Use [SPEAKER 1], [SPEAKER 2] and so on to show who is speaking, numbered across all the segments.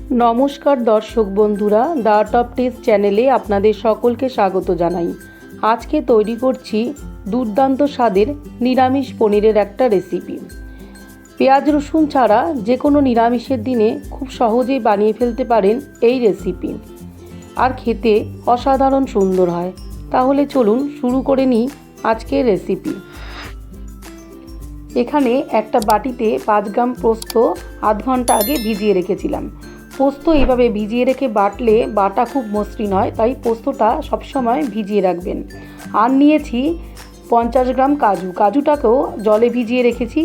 [SPEAKER 1] নমস্কার দর্শক বন্ধুরা, দ্য আর্ট অফ টেস্ট চ্যানেলে আপনাদের সকলকে স্বাগত জানাই। আজকে তৈরি করছি দুর্দান্ত স্বাদের নিরামিষ পনিরের একটা রেসিপি। পেঁয়াজ রসুন ছাড়া যে কোনো নিরামিষের দিনে খুব সহজেই বানিয়ে ফেলতে পারেন এই রেসিপি, আর খেতে অসাধারণ সুন্দর হয়। তাহলে চলুন শুরু করে নিই আজকের রেসিপি। এখানে একটা বাটিতে 5 গ্রাম পোস্ত আধ ঘন্টা আগে ভিজিয়ে রেখেছিলাম। পোস্ত এইভাবে ভিজিয়ে রেখে বাটলে বাটা খুব মসৃণ হয়, তাই পোস্তটা সবসময় ভিজিয়ে রাখবেন। আর নিয়েছি 50 গ্রাম কাজুটাকেও জলে ভিজিয়ে রেখেছি।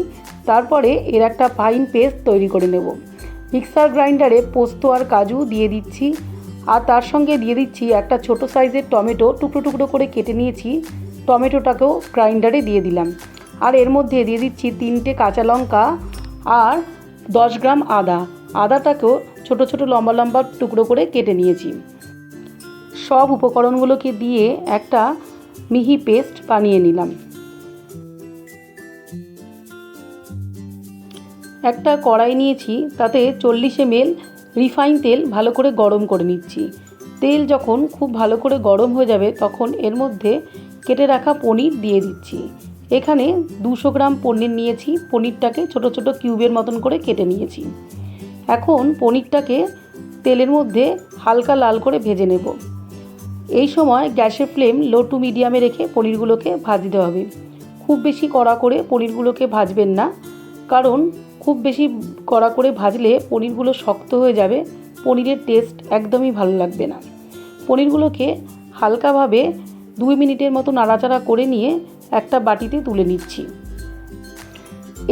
[SPEAKER 1] তারপরে এর একটা ফাইন পেস্ট তৈরি করে নেব। মিক্সার গ্রাইন্ডারে পোস্ত আর কাজু দিয়ে দিচ্ছি, আর তার সঙ্গে দিয়ে দিচ্ছি একটা ছোট সাইজের টমেটো টুকরো টুকরো করে কেটে নিয়েছি। টমেটোটাকেও গ্রাইন্ডারে দিয়ে দিলাম। আর এর মধ্যে দিয়ে দিচ্ছি 3টে কাঁচা লঙ্কা আর 10 গ্রাম আদাটাকেও ছোট ছোট লম্বা লম্বা টুকরো করে কেটে নিয়েছি। সব উপকরণগুলোকে দিয়ে একটা মিহি পেস্ট বানিয়ে নিলাম। একটা কড়াই নিয়েছি, তাতে 40 ml রিফাইন তেল ভালো করে গরম করে নিচ্ছি। তেল যখন খুব ভালো করে গরম হয়ে যাবে তখন এর মধ্যে কেটে রাখা পনির দিয়ে দিচ্ছি। এখানে 200 গ্রাম পনির নিয়েছি। পনিরটাকে ছোট ছোট কিউবের মতন করে কেটে নিয়েছি। এখন পনিরটাকে তেলের মধ্যে হালকা লাল করে ভেজে নেব। এই সময় গ্যাসের ফ্লেম লো টু মিডিয়ামে রেখে পনিরগুলোকে ভাজতে হবে। খুব বেশি কড়া করে পনিরগুলোকে ভাজবেন না, কারণ খুব বেশি কড়া করে ভাজলে পনিরগুলো শক্ত হয়ে যাবে, পনিরের টেস্ট একদমই ভালো লাগবে না। পনিরগুলোকে হালকাভাবে 2 মিনিটের মতো নাড়াচাড়া করে নিয়ে একটা বাটিতে তুলে নিচ্ছি।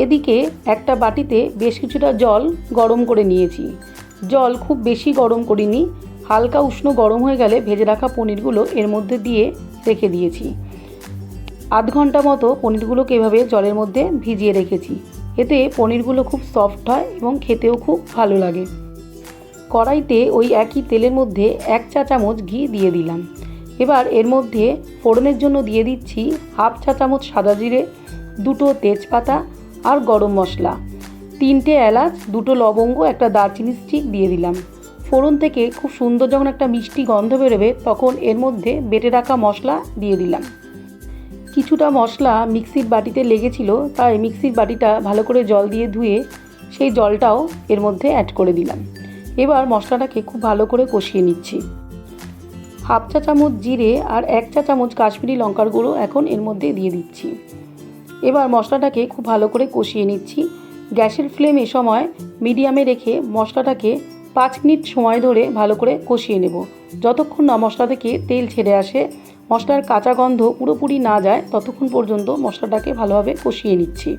[SPEAKER 1] এদিকে একটা বাটিতে বেশ কিছুটা জল গরম করে নিয়েছি। জল খুব বেশি গরম করিনি, হালকা উষ্ণ গরম হয়ে গেলে ভেজে রাখা পনিরগুলো এর মধ্যে দিয়ে রেখে দিয়েছি। আধ ঘন্টা মতো পনিরগুলোকে এভাবে জলের মধ্যে ভিজিয়ে রেখেছি। এতে পনিরগুলো খুব সফট হয় এবং খেতেও খুব ভালো লাগে। কড়াইতে ওই একই তেলের মধ্যে 1 চা চামচ ঘি দিয়ে দিলাম। এবার এর মধ্যে ফোড়নের জন্য দিয়ে দিচ্ছি 1/2 চা চামচ সাদা জিরে, 2টো তেজপাতা আর গরম মশলা, 3টে এলাচ, 2টো লবঙ্গ, একটা দারচিনি স্টিক দিয়ে দিলাম। ফোড়ন থেকে খুব সুন্দর যখন একটা মিষ্টি গন্ধ বেরোবে তখন এর মধ্যে বেটে রাখা মশলা দিয়ে দিলাম। কিছুটা মশলা মিক্সির বাটিতে লেগেছিল, তাই মিক্সির বাটিটা ভালো করে জল দিয়ে ধুয়ে সেই জলটাও এর মধ্যে অ্যাড করে দিলাম। এবার মশলাটাকে খুব ভালো করে কষিয়ে নিচ্ছি। 1/2 চা চামচ জিরে আর 1 চা চামচ কাশ্মীরি লঙ্কার গুঁড়ো এখন এর মধ্যে দিয়ে দিচ্ছি। এবার মশলাটাকে খুব ভালো করে কষিয়ে নিচ্ছি। গ্যাসের ফ্লেম এ সময় মিডিয়ামে রেখে মশলাটাকে 5 মিনিট সময় ধরে ভালো করে কষিয়ে নেব। যতক্ষণ না মশলা থেকে তেল ছেড়ে আসে, মশলার কাঁচা গন্ধ পুরোপুরি না যায়, ততক্ষণ পর্যন্ত মশলাটাকে ভালোভাবে কষিয়ে নিচ্ছি।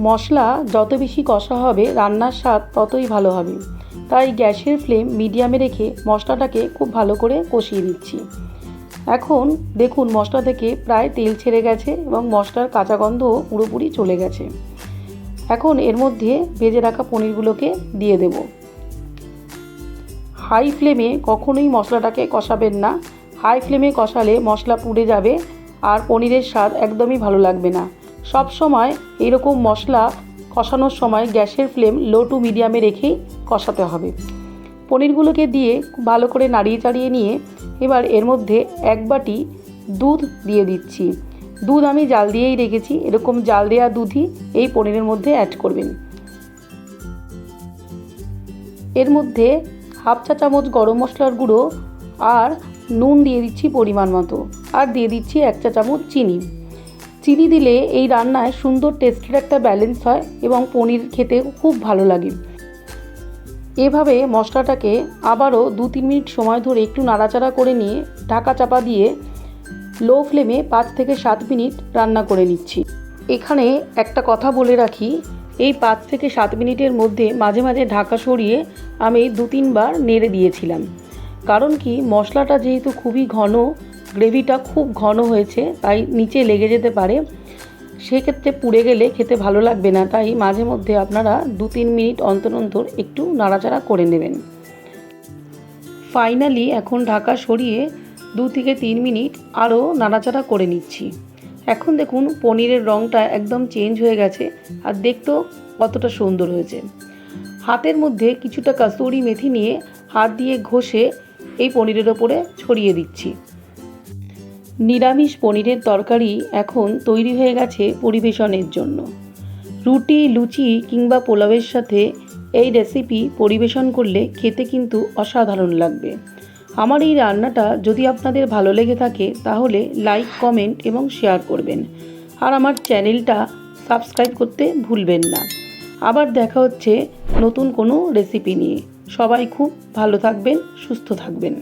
[SPEAKER 1] মশলা যত বেশি কষা হবে রান্নার স্বাদ ততই ভালো হবে, তাই গ্যাসের ফ্লেম মিডিয়ামে রেখে মশলাটাকে খুব ভালো করে কষিয়ে নিচ্ছি। এখন দেখুন মশলা থেকে প্রায় তেল ছেড়ে গেছে এবং মশলার কাঁচা গন্ধও পুরোপুরি চলে গেছে। এখন এর মধ্যে ভেজে রাখা পনিরগুলোকে দিয়ে দেব। হাই ফ্লেমে কখনোই মশলাটাকে কষাবেন না। হাই ফ্লেমে কষালে মশলা পুড়ে যাবে আর পনিরের স্বাদ একদমই ভালো লাগবে না। সব সময় এরকম মশলা কষানোর সময় গ্যাসের ফ্লেম লো টু মিডিয়ামে রেখেই কষাতে হবে। পনিরগুলোকে দিয়ে ভালো করে নাড়িয়ে চাড়িয়ে নিয়ে এবার এর মধ্যে 1 বাটি দুধ দিয়ে দিচ্ছি। দুধ আমি জাল দিয়েই রেখেছি, এরকম জাল দেওয়া দুধই এই পনিরের মধ্যে অ্যাড করবেন। এর মধ্যে 1/2 চা চামচ গরম মশলার গুঁড়ো আর নুন দিয়ে দিচ্ছি পরিমাণ মতো, আর দিয়ে দিচ্ছি 1 চা চামচ চিনি। চিনি দিলে এই রান্নায় সুন্দর টেস্টের একটা ব্যালেন্স হয় এবং পনির খেতে খুব ভালো লাগে। এভাবে মশলাটাকে আবারও 2-3 মিনিট সময় ধরে একটু নাড়াচাড়া করে নিয়ে ঢাকা চাপা দিয়ে লো ফ্লেমে 5 থেকে 7 মিনিট রান্না করে নিচ্ছি। এখানে একটা কথা বলে রাখি, এই 5 থেকে 7 মিনিটের মধ্যে মাঝে মাঝে ঢাকা সরিয়ে আমি 2-3 বার নেড়ে দিয়েছিলাম। কারণ কি, মশলাটা যেহেতু খুবই ঘন, গ্রেভিটা খুব ঘন হয়েছে, তাই নিচে লেগে যেতে পারে, সেক্ষেত্রে পুড়ে গেলে খেতে ভালো লাগবে না। তাই মাঝে মধ্যে আপনারা 2-3 মিনিট অন্তর অন্তর একটু নাড়াচাড়া করে নেবেন। ফাইনালি এখন ঢাকা সরিয়ে 2 থেকে 3 মিনিট আরও নাড়াচাড়া করে নিচ্ছি। এখন দেখুন পনিরের রঙটা একদম চেঞ্জ হয়ে গেছে আর দেখতেও কতটা সুন্দর হয়েছে। হাতের মধ্যে কিছুটা কাসুরি মেথি নিয়ে হাত দিয়ে ঘষে এই পনিরের ওপরে ছড়িয়ে দিচ্ছি। নিরামিষ পনিরের তরকারি এখন তৈরি হয়ে গেছে পরিবেশনের জন্য। রুটি, লুচি কিংবা পোলাওয়ের সাথে এই রেসিপি পরিবেশন করলে খেতে কিন্তু অসাধারণ লাগবে। আমার এই রান্নাটা যদি আপনাদের ভালো লেগে থাকে তাহলে লাইক, কমেন্ট এবং শেয়ার করবেন। আর আমার চ্যানেলটা সাবস্ক্রাইব করতে ভুলবেন না। আবার দেখা হচ্ছে নতুন কোনো রেসিপি নিয়ে। সবাই খুব ভালো থাকবেন, সুস্থ থাকবেন।